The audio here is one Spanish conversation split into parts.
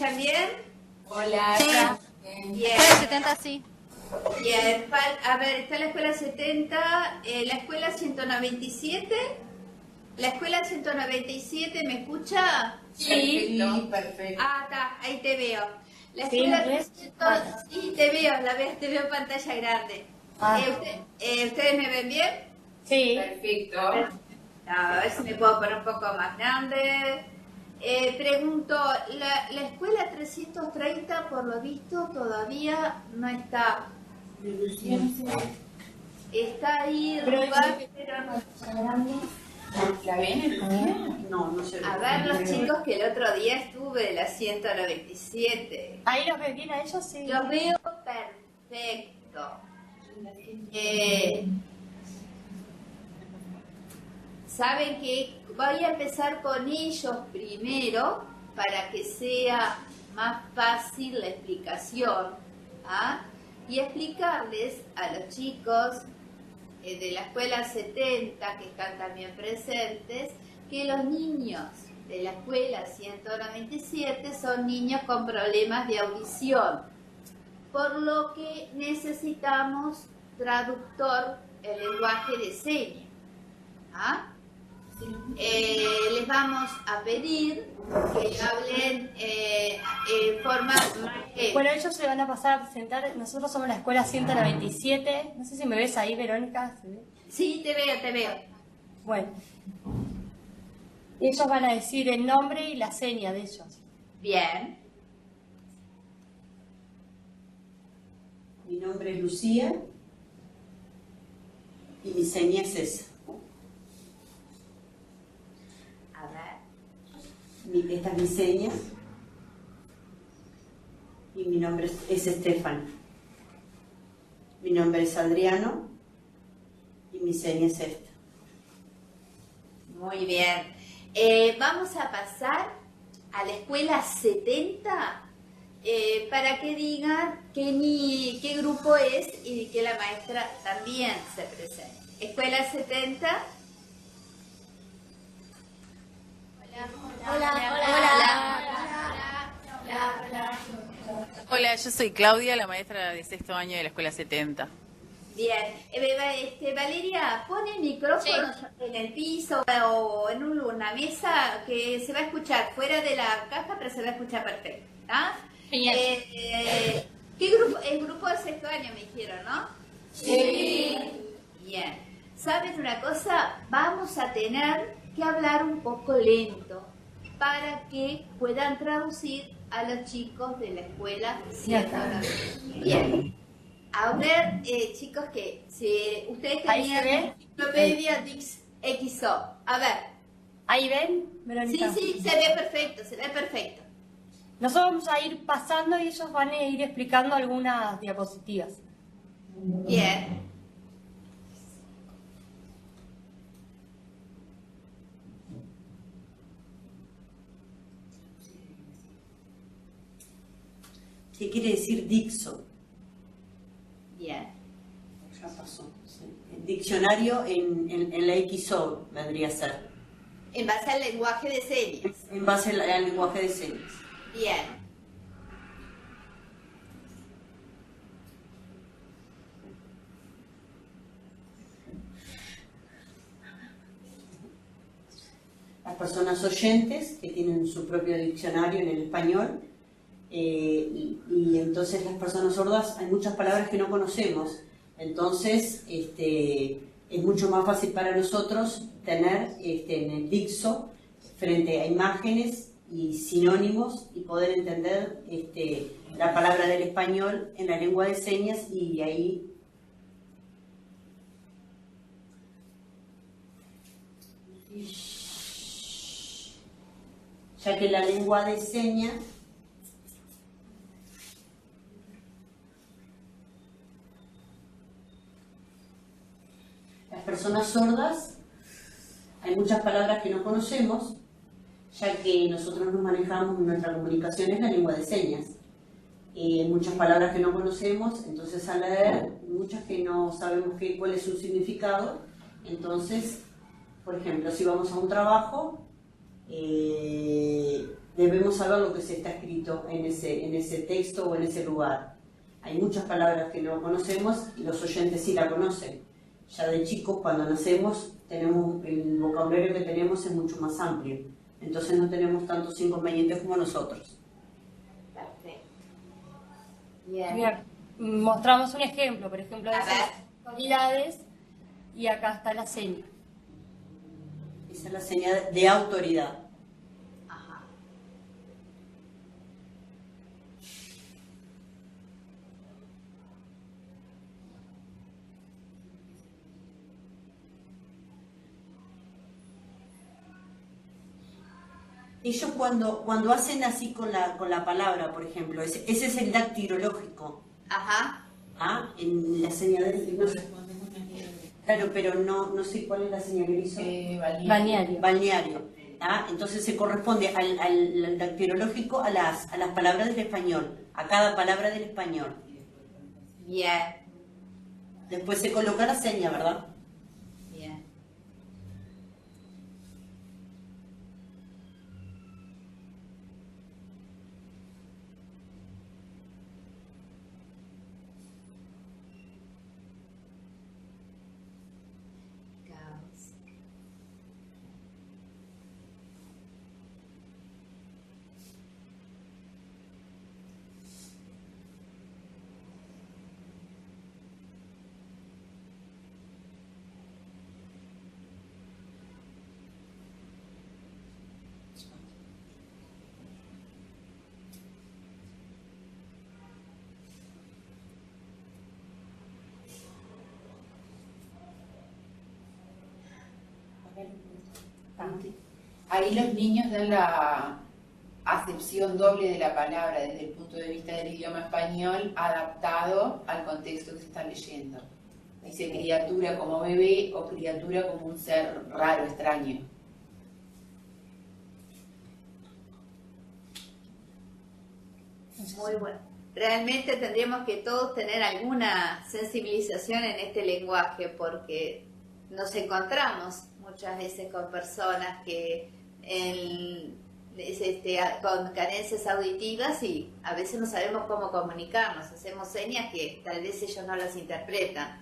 escuchan bien? Hola. Sí. Bien. Escuela 70 sí. Bien. A ver, está la escuela 70, la escuela 197. La escuela 197, ¿me escucha? Sí, perfecto. Ah, está, ahí te veo. La Sí, escuela ¿me ves? 300, sí, te veo, te veo en pantalla grande. Ah. ¿Ustedes me ven bien? Sí. Perfecto. A ver si me puedo poner un poco más grande. Pregunto, la escuela 330 por lo visto todavía no está. Está ahí, Pero pero no. ¿La ven? No, no sé. A ver, los chicos que el otro día estuve de la 197. Ahí los ves bien a ellos, sí. Los veo perfecto. Saben que voy a empezar con ellos primero para que sea más fácil la explicación, ¿ah? Y explicarles a los chicos de la escuela 70 que están también presentes que los niños de la escuela 197 son niños con problemas de audición, por lo que necesitamos traductor en lenguaje de señas. ¿Ah? Les vamos a pedir que hablen en forma más... Bueno, ellos se van a pasar a presentar. Nosotros somos la escuela 197. No sé si me ves ahí, Verónica. ¿Se ve? Sí, te veo, te veo. Bueno. Ellos van a decir el nombre y la seña de ellos. Bien. Mi nombre es Lucía y mi seña es esa. A ver. Esta es mi seña y mi nombre es Estefan. Mi nombre es Adriano y mi seña es esta. Muy bien. Vamos a pasar a la escuela 70 para que digan qué grupo es y que la maestra también se presente. Escuela 70. Hola, yo soy Claudia, la maestra de sexto año de la escuela 70. Bien. Valeria, pone el micrófono en el piso o en una mesa que se va a escuchar fuera de la caja, pero se va a escuchar perfecto. ¿Ah? ¿Qué grupo? El grupo de sexto año me dijeron, ¿no? Sí. Bien. ¿Saben una cosa? Vamos a tener que hablar un poco lento para que puedan traducir a los chicos de la escuela 190. Bien. A ver, chicos, que si ustedes ¿Ahí se ve? tenían enciclopedia XO. A ver. ¿Ahí ven, Sí, Verónica? sí, se ve perfecto, se ve perfecto. Nosotros vamos a ir pasando y ellos van a ir explicando algunas diapositivas. Bien. ¿Qué quiere decir Dixo? Bien. Ya pasó. Sí. El diccionario en la XO vendría a ser. En base al lenguaje de señas. En base al lenguaje de señas. Bien. Las personas oyentes que tienen su propio diccionario en el español y entonces las personas sordas hay muchas palabras que no conocemos, entonces es mucho más fácil para nosotros tener en el Dixo frente a imágenes y sinónimos y poder entender la palabra del español en la lengua de señas y ahí ya que la lengua de señas las personas sordas hay muchas palabras que no conocemos, ya que nosotros nos manejamos en nuestra comunicación es la lengua de señas. Muchas palabras que no conocemos, entonces al leer muchas que no sabemos cuál es su significado, entonces, por ejemplo, si vamos a un trabajo, debemos saber lo que se está escrito en ese texto o en ese lugar. Hay muchas palabras que no conocemos y los oyentes sí la conocen. Ya de chicos, cuando nacemos, el vocabulario que tenemos es mucho más amplio. Entonces no tenemos tantos inconvenientes como nosotros. Perfecto. Bien. Bien, mostramos un ejemplo, por ejemplo, de A esas ver. autoridades, y acá está la seña. Esa es la señal de autoridad. Ajá. Ellos cuando hacen así con la palabra, por ejemplo, ese es el dactilológico. Ajá. ¿Ah? En la señal de... No sé. Claro, pero no sé cuál es la señal que hizo. Balneario. Balneario. ¿Ah? Entonces se corresponde al dactilológico a las palabras del español, a cada palabra del español. Bien. Después se coloca la seña, ¿verdad? Bien. Caos. Ahí los niños dan la acepción doble de la palabra desde el punto de vista del idioma español adaptado al contexto que se está leyendo. Dice criatura como bebé o criatura como un ser raro, extraño. Muy bueno. Realmente tendríamos que todos tener alguna sensibilización en este lenguaje porque nos encontramos muchas veces con personas que con carencias auditivas y a veces no sabemos cómo comunicarnos, hacemos señas que tal vez ellos no las interpretan.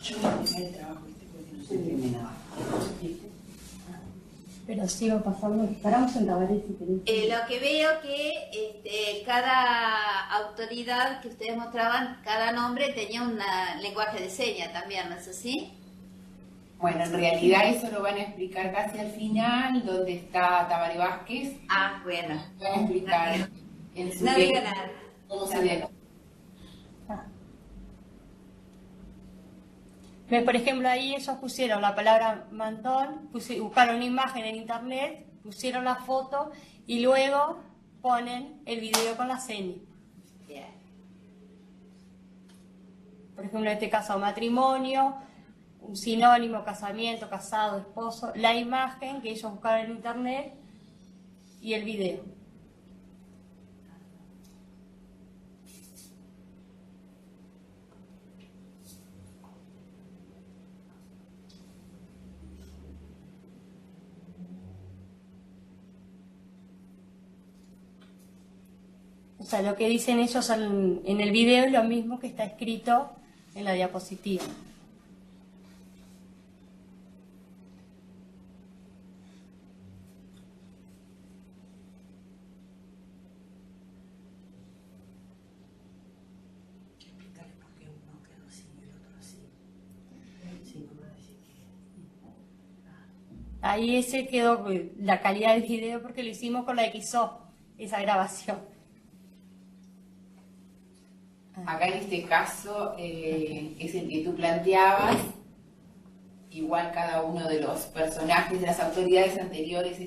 Yo voy a empezar el trabajo porque no se entiende nada. Pero sigo pasando, paramos en Tabaré si querés. Lo que veo que cada autoridad que ustedes mostraban, cada nombre tenía un lenguaje de señas también, ¿no es así? Bueno, en realidad eso lo van a explicar casi al final, donde está Tabaré Vázquez. Ah, bueno. Van a explicar en su No digo nada. cómo se ve. Ve, por ejemplo, ahí ellos pusieron la palabra mantón, buscaron una imagen en internet, pusieron la foto y luego ponen el video con la seña. Bien. Por ejemplo, en este caso matrimonio, un sinónimo, casamiento, casado, esposo, la imagen que ellos buscaron en internet y el video. O sea, lo que dicen ellos en el video es lo mismo que está escrito en la diapositiva. Explicarle por qué uno quedó así y el otro así. Sí, no va a decir que... Ahí ese quedó la calidad del video porque lo hicimos con la XO, esa grabación. Acá en este caso es el que tú planteabas. Igual cada uno de los personajes de las autoridades anteriores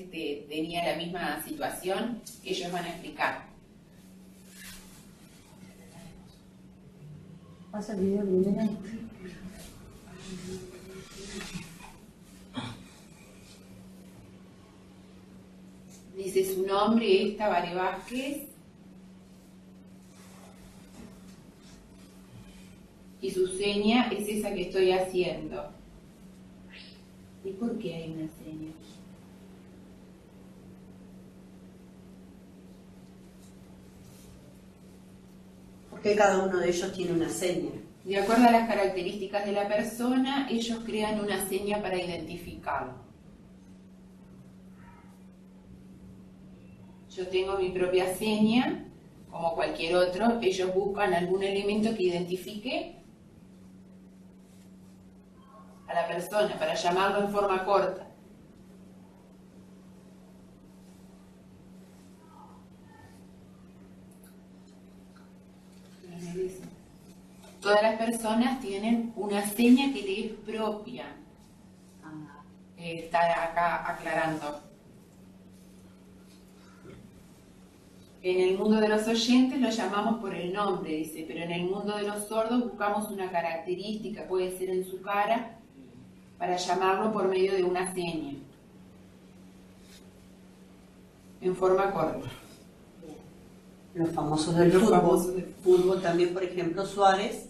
tenía la misma situación. Ellos van a explicar. ¿Pasa el video primero? Dice su nombre es Tabaré Vázquez. Y su seña es esa que estoy haciendo. ¿Y por qué hay una seña? Porque cada uno de ellos tiene una seña. De acuerdo a las características de la persona, ellos crean una seña para identificarlo. Yo tengo mi propia seña, como cualquier otro. Ellos buscan algún elemento que identifique a la persona para llamarlo en forma corta. Todas las personas tienen una seña que le es propia. Está acá aclarando. En el mundo de los oyentes lo llamamos por el nombre, dice, pero en el mundo de los sordos buscamos una característica, puede ser en su cara, para llamarlo por medio de una seña, en forma corta. Los famosos del Los fútbol. famosos del Fútbol también, por ejemplo, Suárez,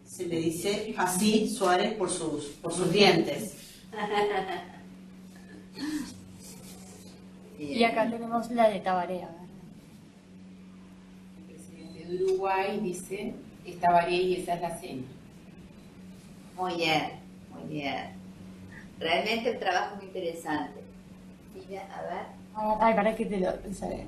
se le dice así Suárez por sus dientes. Y acá tenemos la de Tabaré. A ver. El presidente de Uruguay dice, es Tabaré y esa es la seña. Muy bien, muy bien. Realmente el trabajo es muy interesante. Mira, a ver. Ay, para que te lo sabe.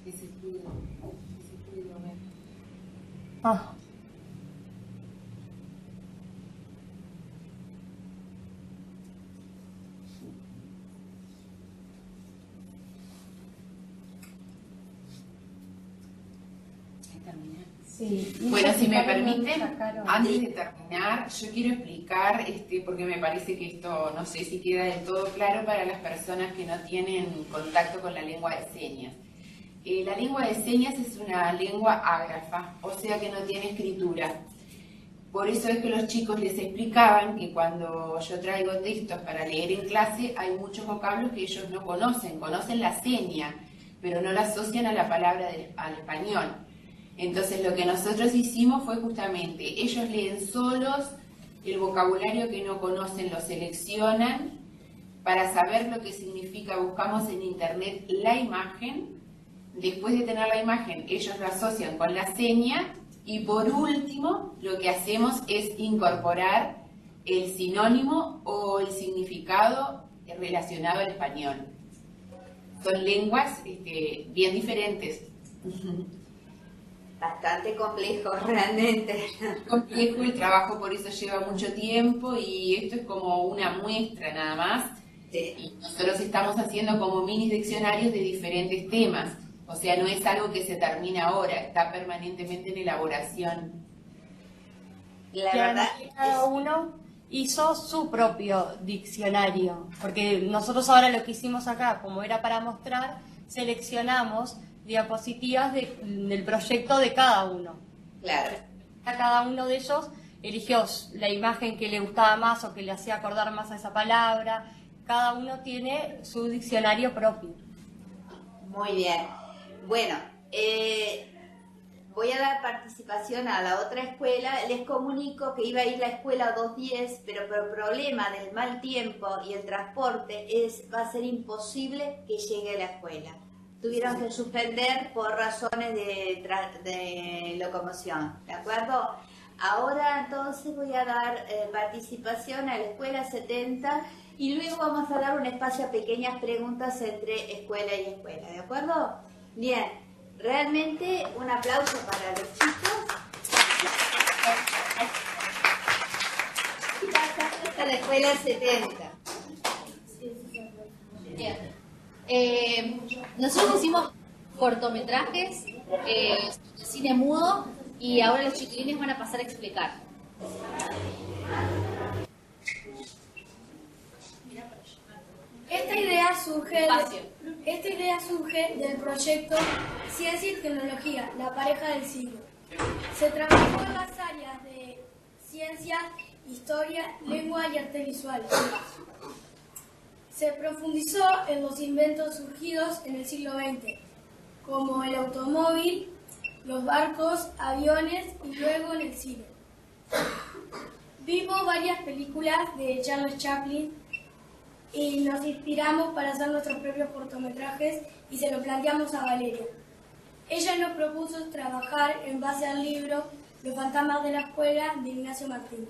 Ese pudo ver. Ah. Sí. Bueno, si me Sacaron- permiten, sacaron- antes de terminar, yo quiero explicar, porque me parece que esto no sé si queda del todo claro para las personas que no tienen contacto con la lengua de señas. La lengua de señas es una lengua ágrafa, o sea que no tiene escritura. Por eso es que los chicos les explicaban que cuando yo traigo textos para leer en clase, hay muchos vocablos que ellos no conocen, conocen la seña, pero no la asocian a la palabra al español. Entonces lo que nosotros hicimos fue justamente, ellos leen solos el vocabulario que no conocen, lo seleccionan para saber lo que significa. Buscamos en internet la imagen, después de tener la imagen ellos la asocian con la seña y por último lo que hacemos es incorporar el sinónimo o el significado relacionado al español. Son lenguas bien diferentes. bastante complejo realmente. Complejo, el trabajo por eso lleva mucho tiempo y esto es como una muestra nada más. Sí. Y nosotros estamos haciendo como mini diccionarios de diferentes temas, o sea, no es algo que se termina ahora, está permanentemente en elaboración. La Que verdad además cada uno hizo su propio diccionario, porque nosotros ahora lo que hicimos acá, como era para mostrar, seleccionamos diapositivas del proyecto de cada uno. claro. A cada uno de ellos eligió la imagen que le gustaba más o que le hacía acordar más a esa palabra. Cada uno tiene su diccionario propio. Muy bien. Bueno, voy a dar participación a la otra escuela. Les comunico que iba a ir la escuela 210, pero por el problema del mal tiempo y el transporte va a ser imposible que llegue a la escuela. Tuvieron que suspender por razones de locomoción, ¿de acuerdo? Ahora entonces voy a dar participación a la escuela 70 y luego vamos a dar un espacio a pequeñas preguntas entre escuela y escuela, ¿de acuerdo? Bien, realmente un aplauso para los chicos. Y pasamos a la escuela 70. Bien. Nosotros hicimos cortometrajes, cine mudo, y ahora los chiquilines van a pasar a explicar. Esta idea surge del proyecto Ciencia y Tecnología, la pareja del siglo. Se trabajó en las áreas de ciencia, historia, lengua y arte visual. Se profundizó en los inventos surgidos en el siglo XX, como el automóvil, los barcos, aviones y luego en el cine. Vimos varias películas de Charles Chaplin y nos inspiramos para hacer nuestros propios cortometrajes y se lo planteamos a Valeria. Ella nos propuso trabajar en base al libro Los fantasmas de la escuela de Ignacio Martínez.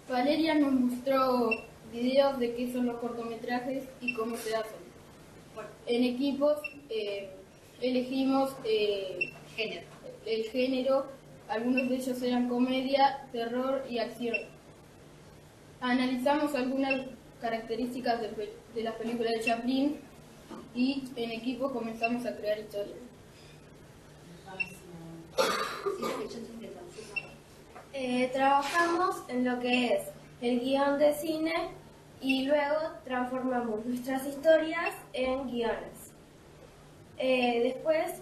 Valeria nos mostró videos de qué son los cortometrajes y cómo se hacen. En equipos elegimos el género, algunos de ellos eran comedia, terror y acción. Analizamos algunas características de las películas de Chaplin y en equipo comenzamos a crear historias. Trabajamos en lo que es el guión de cine y luego transformamos nuestras historias en guiones. Después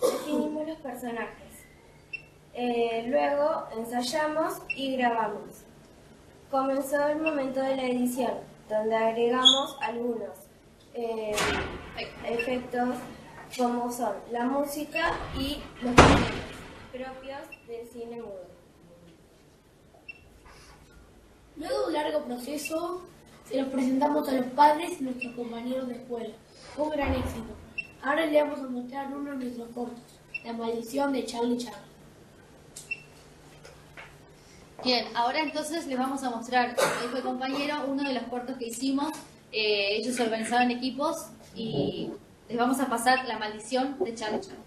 definimos los personajes. Luego ensayamos y grabamos. Comenzó el momento de la edición, donde agregamos algunos efectos como son la música y los sonidos propios del cine mudo. Luego de un largo proceso, se los presentamos a los padres y nuestros compañeros de escuela. Fue un gran éxito. Ahora le vamos a mostrar uno de nuestros cortos, La maldición de Charlie Chaplin. Bien, ahora entonces les vamos a mostrar, como dijo el compañero, uno de los cortos que hicimos. Ellos se organizaron en equipos y les vamos a pasar La maldición de Charlie Chaplin.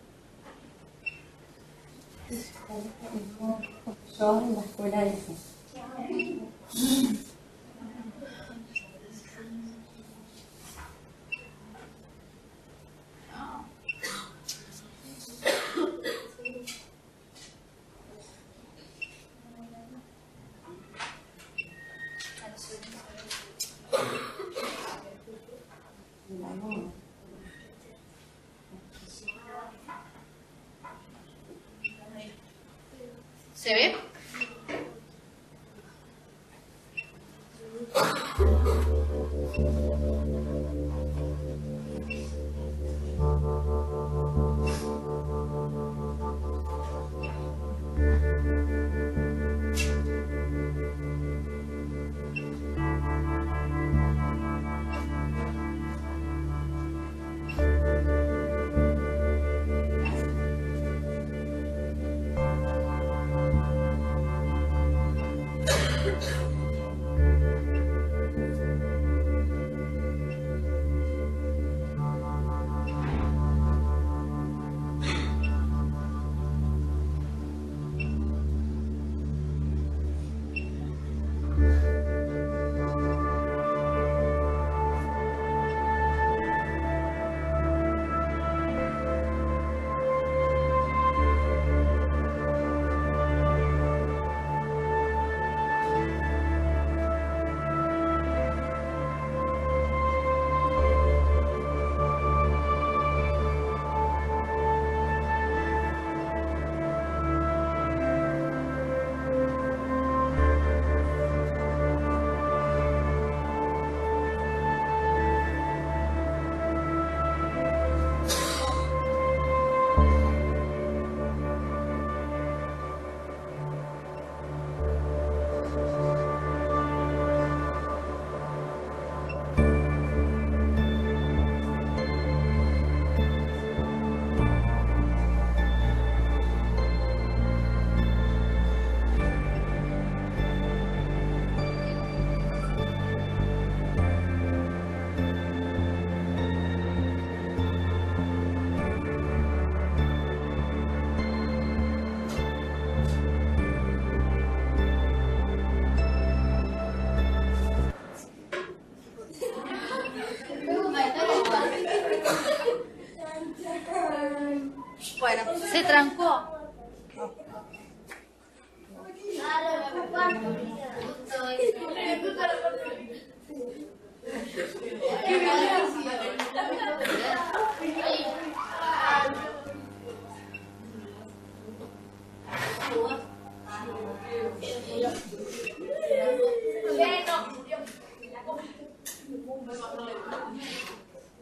Yo en la escuela de ¿Se ve? Bueno, se trancó.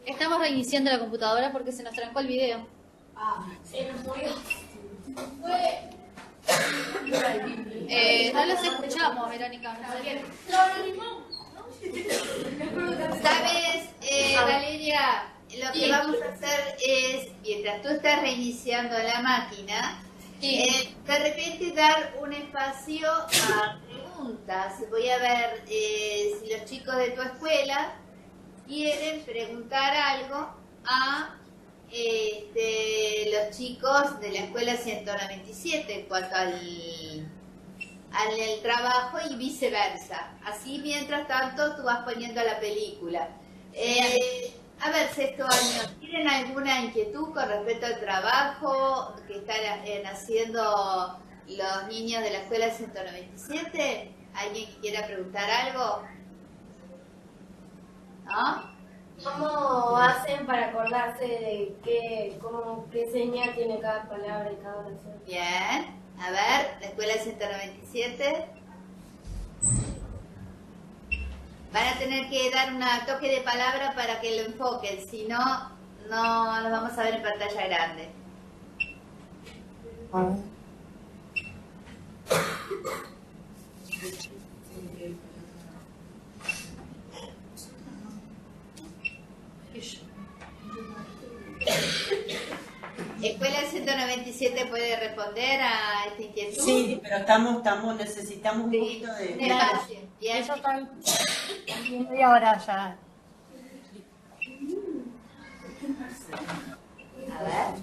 Estamos reiniciando la computadora porque se nos trancó el video. Se nos murió. No los escuchamos, Verónica. ¿Sabes, Valeria? Lo que vamos a hacer es, mientras tú estás reiniciando la máquina, de repente dar un espacio a preguntas. Voy a ver si los chicos de tu escuela quieren preguntar algo a los chicos de la escuela 197 en cuanto al trabajo y viceversa. Así, mientras tanto, tú vas poniendo la película. A ver, sexto año, ¿tienen alguna inquietud con respecto al trabajo que están haciendo los niños de la escuela 197? ¿Alguien que quiera preguntar algo? ¿No? ¿Cómo hacen para acordarse de qué señal tiene cada palabra y cada oración? Bien. A ver, la escuela 197. Van a tener que dar un toque de palabra para que lo enfoquen, si no, no los vamos a ver en pantalla grande. ¿Escuela 197 puede responder a esta inquietud? Sí, pero necesitamos un poquito de... Despacio. Bien. Eso está media hora ya. A ver.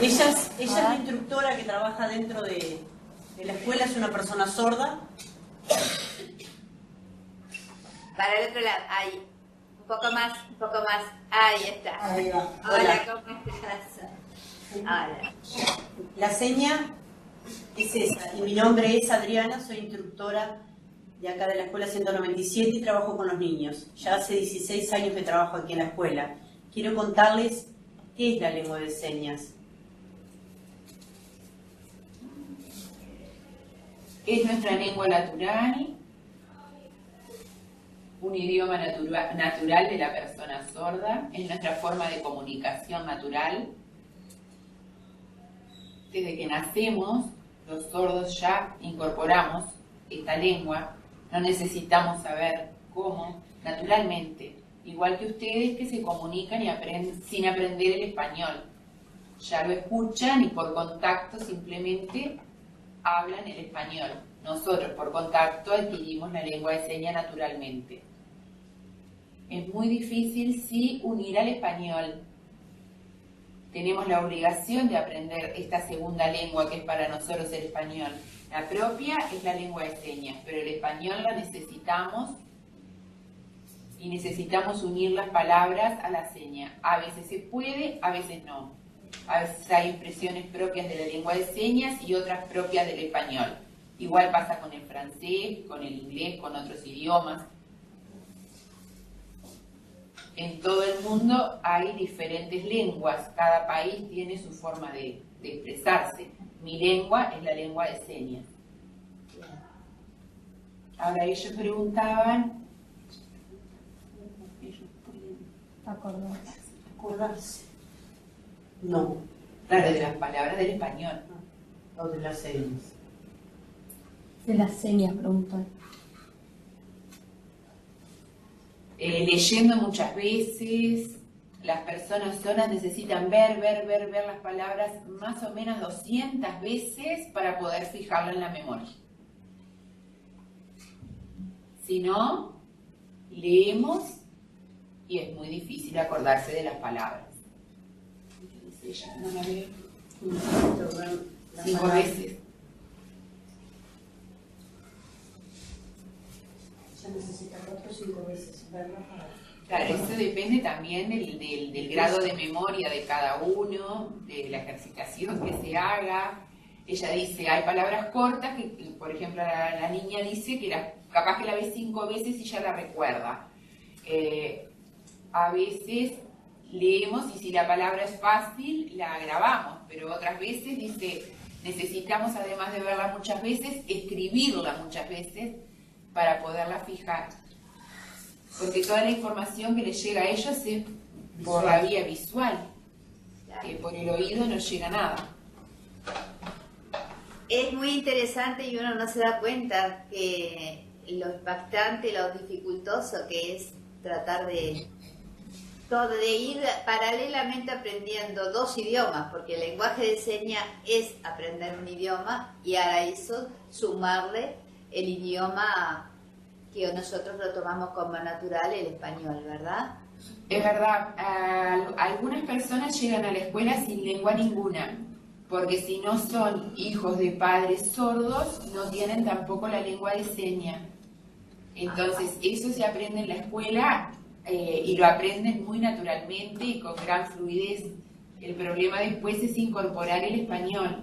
Ella es la instructora que trabaja dentro de la escuela, es una persona sorda. Para el otro lado, ahí. Un poco más, un poco más. Ahí está. Ahí va. Hola, ¿cómo estás? Hola. La seña es esa, y mi nombre es Adriana, soy instructora de acá de la escuela 197 y trabajo con los niños. Ya hace 16 años que trabajo aquí en la escuela. Quiero contarles qué es la lengua de señas. Es nuestra lengua natural, un idioma natural de la persona sorda, es nuestra forma de comunicación natural. Desde que nacemos, los sordos ya incorporamos esta lengua, no necesitamos saber cómo, naturalmente, igual que ustedes que se comunican y aprenden sin aprender el español. Ya lo escuchan y por contacto simplemente hablan el español. Nosotros por contacto adquirimos la lengua de señas naturalmente. Es muy difícil sí unir al español. Tenemos la obligación de aprender esta segunda lengua que es para nosotros el español. La propia es la lengua de señas, pero el español la necesitamos y necesitamos unir las palabras a la seña. A veces se puede, a veces no. A veces hay expresiones propias de la lengua de señas y otras propias del español. Igual pasa con el francés, con el inglés, con otros idiomas. En todo el mundo hay diferentes lenguas, cada país tiene su forma de expresarse. Mi lengua es la lengua de señas. Ahora ellos preguntaban, ellos pueden ¿Acordarse? No. Claro, de las palabras del español. O de las señas. De las señas, preguntan. Leyendo muchas veces, las personas sordas necesitan ver las palabras más o menos 200 veces para poder fijarlo en la memoria. Si no, leemos y es muy difícil acordarse de las palabras. No la veo. 5 veces. Ya necesita 4 o 5 veces verla Claro, eso depende también del grado de memoria de cada uno, de la ejercitación que se haga. Ella dice, hay palabras cortas que, por ejemplo, la niña dice que capaz que la ve 5 veces y ya la recuerda. A veces leemos y si la palabra es fácil, la grabamos, pero otras veces dice, necesitamos, además de verla muchas veces, escribirla muchas veces para poderla fijar. Porque toda la información que les llega a ellos es por la vía visual, que por el oído no llega nada. Es muy interesante y uno no se da cuenta que lo impactante, lo dificultoso que es tratar de ir paralelamente aprendiendo 2 idiomas, porque el lenguaje de señas es aprender un idioma y a eso sumarle el idioma que nosotros lo tomamos como natural, el español, ¿verdad? Es verdad, algunas personas llegan a la escuela sin lengua ninguna, porque si no son hijos de padres sordos, no tienen tampoco la lengua de señas. Entonces, eso se aprende en la escuela y lo aprenden muy naturalmente y con gran fluidez. El problema después es incorporar el español,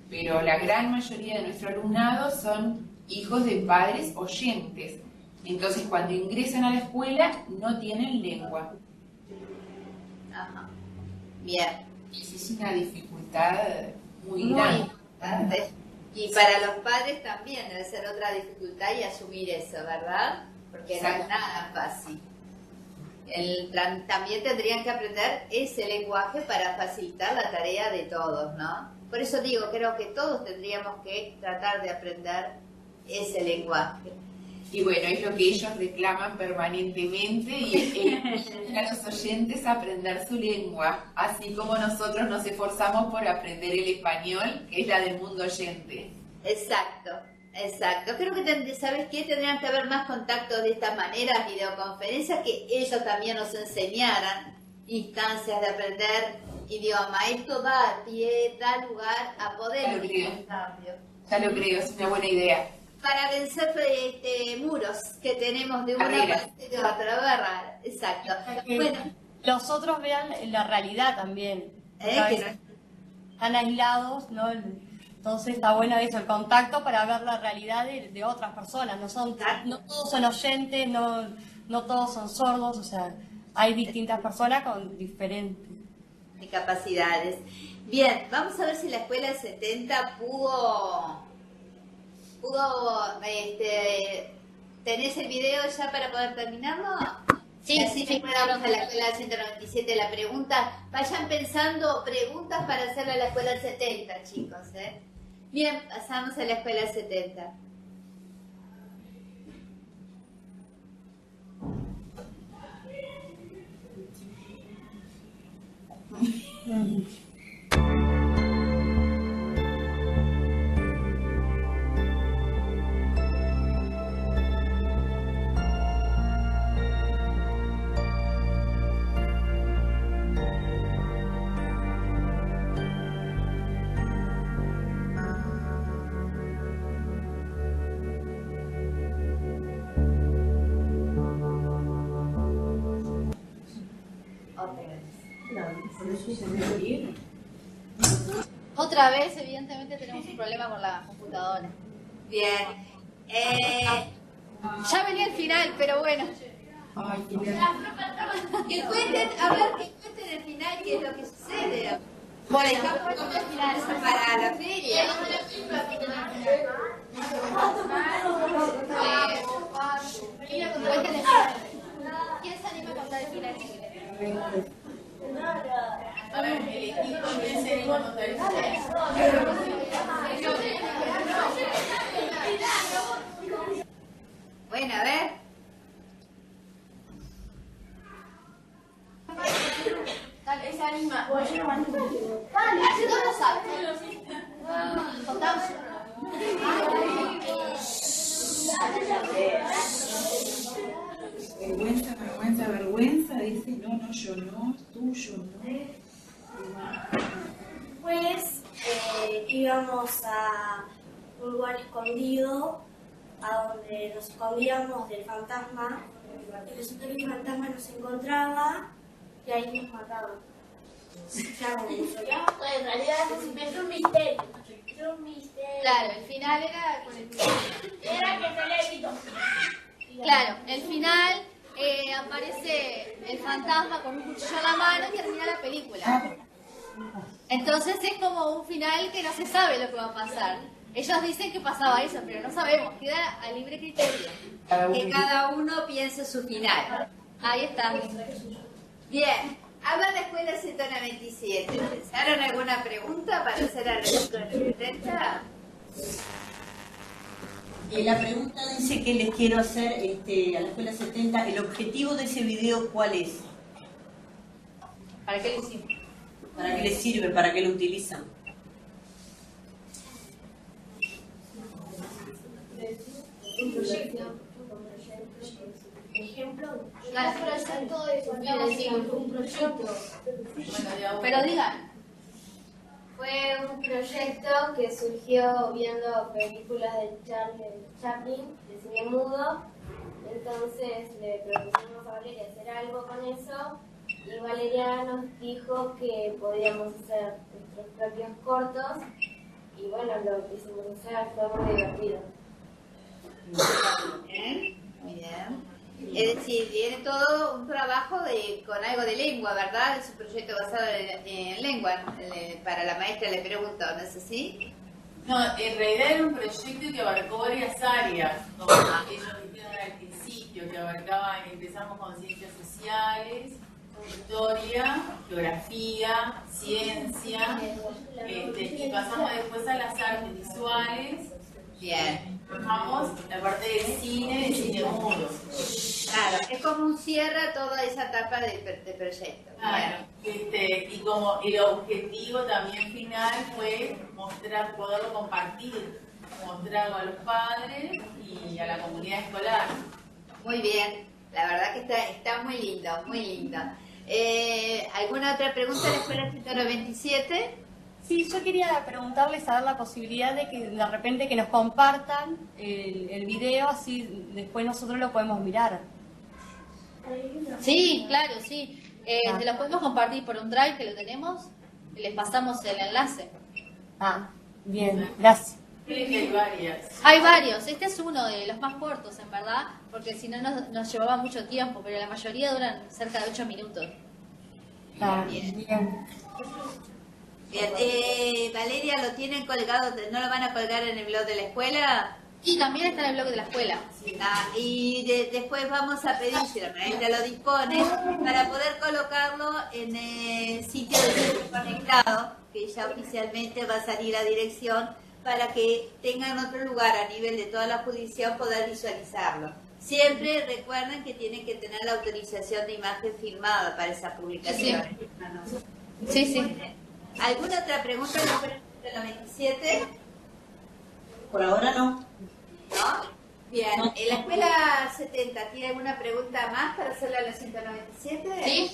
pero la gran mayoría de nuestro alumnado son hijos de padres oyentes. Entonces, cuando ingresan a la escuela, no tienen lengua. Ajá. Bien. Esa es una dificultad muy grande. Importante. Y para los padres también debe ser otra dificultad y asumir eso, ¿verdad? Porque no es nada fácil. También tendrían que aprender ese lenguaje para facilitar la tarea de todos, ¿no? Por eso digo, creo que todos tendríamos que tratar de aprender ese lenguaje. Y bueno, es lo que ellos reclaman permanentemente y a los oyentes aprender su lengua, así como nosotros nos esforzamos por aprender el español, que es la del mundo oyente. Exacto, exacto. Creo que, ¿sabes qué? Tendrían que haber más contactos de esta manera, videoconferencias, que ellos también nos enseñaran instancias de aprender idioma. Esto da pie, da lugar a poder un cambio. Ya lo creo, es una buena idea. Para vencer muros que tenemos de una parte y de otra, ¿verdad? Exacto. Bueno, los otros vean la realidad también. Están aislados, ¿no? Entonces está bueno eso, el contacto para ver la realidad de otras personas. No todos son oyentes, no todos son sordos, o sea, hay distintas personas con diferentes capacidades. Bien, vamos a ver si la escuela del 70 pudo ¿tenés el video ya para poder terminarlo? Sí, así sí. Después vamos a la escuela del 197 la pregunta. Vayan pensando preguntas para hacerle a la escuela del 70, chicos, ¿eh? Bien, pasamos a la escuela del 70. Otra vez, evidentemente, tenemos un problema con la computadora. Bien. Ya venía el final, pero bueno. Ay, Que cuenten, a ver, que cuenten el final, qué es lo que sucede. Por ejemplo, ¿cómo es final para la feria? ¿Quién se anima a contar el final? A ver, el equipo quién se anima a contar el final. Bueno, a ver. Dale, se anima. Dale, no lo sabes. Contamos. Vergüenza, vergüenza, vergüenza, dice, no, yo no, tú, yo no. Pues íbamos a un lugar escondido a donde nos escondíamos del fantasma, y resulta que el fantasma nos encontraba y ahí nos mataba. Claro, en realidad es un misterio. Es un misterio. Claro, el final era con el Era que se le evitó. Claro, el final aparece el fantasma con un cuchillo en la mano y termina la película. Entonces es como un final que no se sabe lo que va a pasar. Ellos dicen que pasaba eso, pero no sabemos, queda a libre criterio. Que cada uno piense su final. Ahí está. Bien, habla de Escuela 197. ¿Pensaron alguna pregunta para hacer al respecto de los 70? La pregunta dice que les quiero hacer a la Escuela 70, ¿el objetivo de ese video cuál es? ¿Para qué lo hicimos? ¿Para qué les sirve? ¿Para qué lo utilizan? Un proyecto. Ejemplo. Claro. Un proyecto de un proyecto. Pero digan. Fue un proyecto que surgió viendo películas de Charlie Chaplin, de cine mudo. Entonces le propusimos a Valeria hacer algo con eso y Valeria nos dijo que podíamos hacer nuestros propios cortos y bueno, lo quisimos hacer, fue muy divertido. Bien, muy bien. Es decir, viene todo un trabajo con algo de lengua, ¿verdad? Es un proyecto basado en lengua. Para la maestra le pregunto, ¿no es así? No, en realidad era un proyecto que abarcó varias áreas, como ellos dijeron al principio, que abarcaban, empezamos con ciencias sociales, historia, geografía, ciencia, y pasamos después a las artes visuales. Bien. Trabajamos la parte del cine mudo. Claro, es como un cierre a toda esa etapa del proyecto. Claro, y el objetivo también final fue mostrar, poderlo compartir, mostrarlo a los padres y a la comunidad escolar. Muy bien, la verdad que está muy lindo, muy lindo. ¿Alguna otra pregunta de la Escuela 197? Sí, yo quería preguntarles a ver la posibilidad de que de repente que nos compartan el video, así después nosotros lo podemos mirar. Sí, claro, sí. Se los podemos compartir por un drive que lo tenemos y les pasamos el enlace. Ah, bien, gracias. Creo que hay varias. Hay varios, este es uno de los más cortos en verdad, porque si no nos llevaba mucho tiempo, pero la mayoría duran cerca de 8 minutos. Ah, bien. Bien, Valeria, ¿lo tienen colgado? ¿No lo van a colgar en el blog de la escuela? Y también está en el blog de la escuela. Y después vamos a pedir, si la maestra lo dispone, para poder colocarlo en el sitio de Centro Conectado, que ya oficialmente va a salir a dirección, para que tengan otro lugar a nivel de toda la jurisdicción poder visualizarlo. Siempre recuerden que tienen que tener la autorización de imagen firmada para esa publicación. Sí, sí. ¿Alguna otra pregunta de la 27? Por ahora no. ¿No? Bien. ¿En la escuela 70 tiene alguna pregunta más para hacerle a la 197? ¿Sí?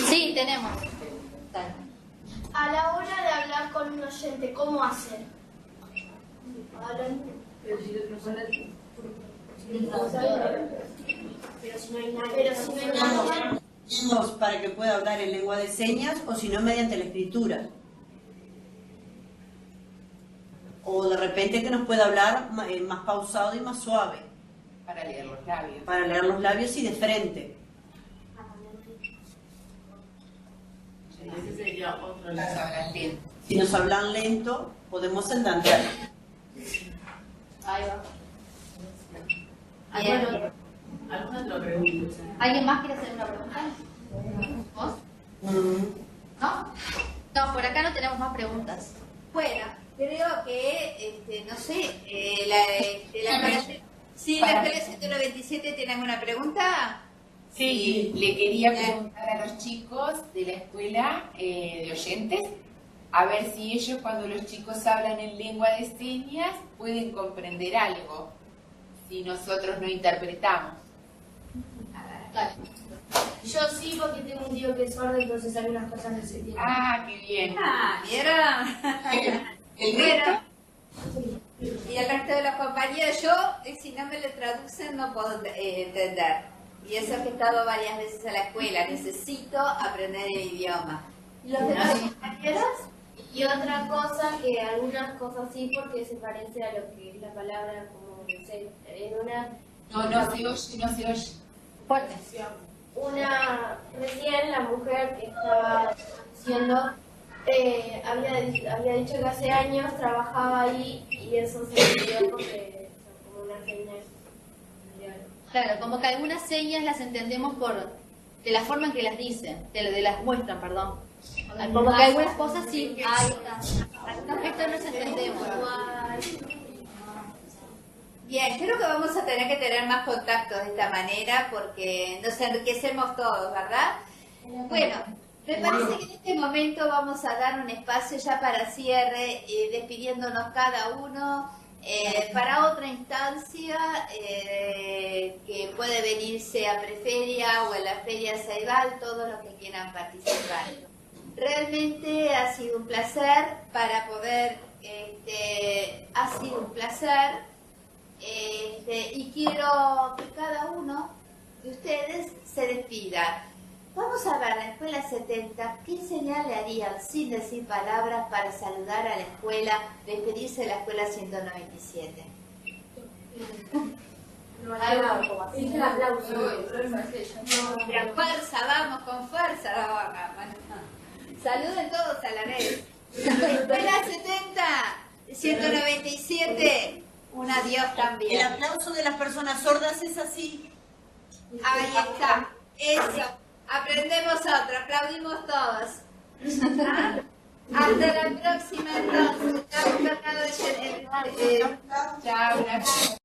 Sí, tenemos. A la hora de hablar con un oyente, ¿cómo hacer? Pero si no hay nada. Para que pueda hablar en lengua de señas o si no mediante la escritura. O de repente que nos pueda hablar más pausado y más suave. Para leer los labios. Para leer los labios y de frente. Ese sería otro Las lado. hablan bien. Si nos hablan lento, podemos entender. Ahí va. ¿Alguna otra pregunta? ¿Alguien más quiere hacer una pregunta? ¿Vos? ¿No? No, por acá no tenemos más preguntas. Bueno, creo que, no sé, la escuela 197 tiene alguna pregunta. Sí, le quería preguntar a los chicos de la escuela de oyentes, a ver si ellos cuando los chicos hablan en lengua de señas pueden comprender algo, si nosotros no interpretamos. Yo sí, porque tengo un tío que es sordo, entonces algunas cosas no se entienden. Ah, qué bien. Ah, ¿vieron? ¿El Bueno, resto? Y el resto de los compañeros, yo, si no me lo traducen, no puedo entender. Y eso es que he estado varias veces a la escuela, necesito aprender el idioma. ¿Los demás compañeros? Y otra cosa, que algunas cosas sí, porque se parece a lo que es la palabra, como, no sé, en una... No se oye. Fuerte. Recién la mujer que estaba diciendo, había dicho que hace años trabajaba ahí y eso se olvidó porque son como una señal. Claro, como que algunas señas las entendemos de la forma en que las dicen, de las muestran, perdón. Como que algunas cosas sí, algunos gestos no se entendemos. Bien, creo que vamos a tener que tener más contactos de esta manera porque nos enriquecemos todos, ¿verdad? Bueno, me parece que en este momento vamos a dar un espacio ya para cierre, despidiéndonos cada uno para otra instancia que puede venirse a Preferia o a la Feria Ceibal, todos los que quieran participar. Realmente ha sido un placer ha sido un placer y quiero que cada uno de ustedes se despida. Vamos a ver, la escuela 70, ¿qué señal le harían sin decir palabras para saludar a la escuela, despedirse de la escuela 197? Un aplauso. Con fuerza, vamos, con fuerza. Saluden todos a la vez. Escuela 70, 197, un adiós también. El aplauso de las personas sordas es así. Ahí está, eso. Aprendemos otro, aplaudimos todos. ¿Ah? Hasta la próxima entonces. Chao, Fernando. Chao, gracias.